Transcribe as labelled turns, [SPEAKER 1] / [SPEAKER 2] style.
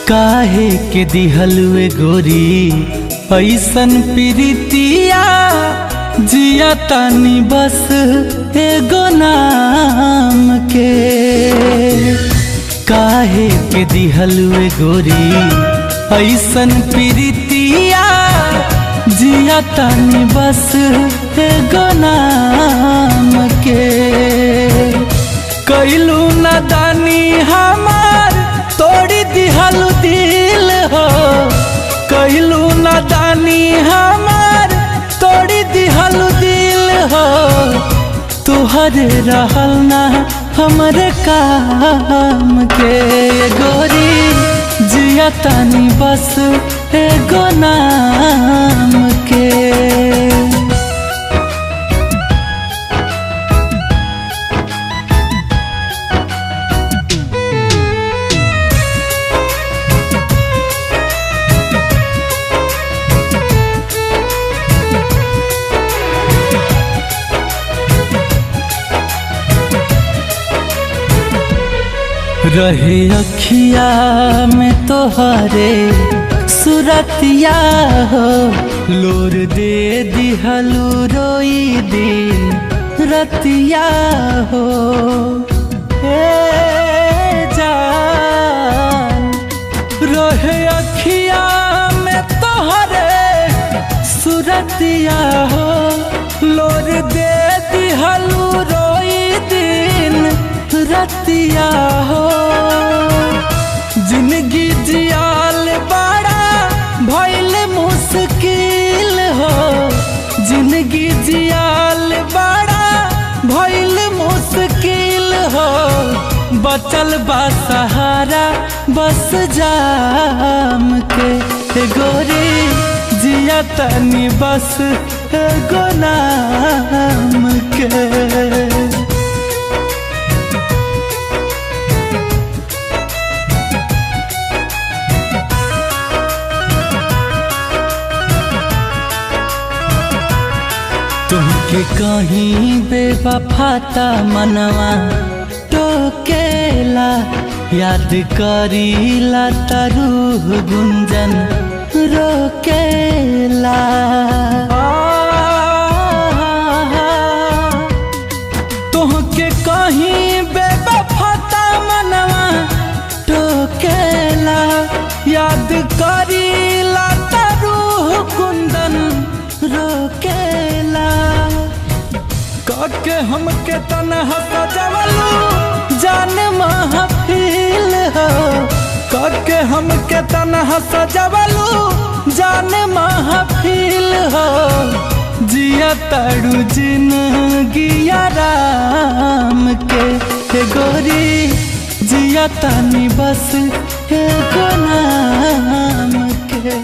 [SPEAKER 1] काहे के दिहलुए गोरी ऐसन प्रीतिया, जिया तानी बस एगो नाम के। काहे के दिहलुए गोरी ऐसन प्रीतिया, जिया तानी बस एगो नाम के। कैलू नादानी हमार तोड़ी दिहलु दिल हो, कैलू नादानी हमार तोड़ी दिहलु दिल हो। तुहरे रहल ना हमरे काम के गोरी, जिया तानी बस एगो नाम के। रहे अखिया में तोहरे सुरतिया हो, लोर दे दिहलु रोई दिन रतिया हो। जान रहे अखिया में तोहरे सुरतिया हो, लोर दे दिहलु रोई दिन रतिया हो। जिंदगी जियाल बड़ा भइल मुश्किल हो, जिंदगी जियाल बड़ा भइल मुश्किल हो। बचल बा सहारा बस जाम के गोरी, जिया तनी बस एगो नाम के। तुमके कहीं बेवफाता मनवा टोकेला, याद करीला तरूह गुंजन रोकेला। तुमके कहीं बेवफाता मनवा टोकेला, याद करीला तरूह गुंजन रोकेला। काके हमके तन्हा सजवलू जान महफिल हो, काके हमके तन्हा सजवलू जान महफिल हो। जिया ताड़ू जिंदगी आराम के गोरी, जिया तानी बस एगो नाम के।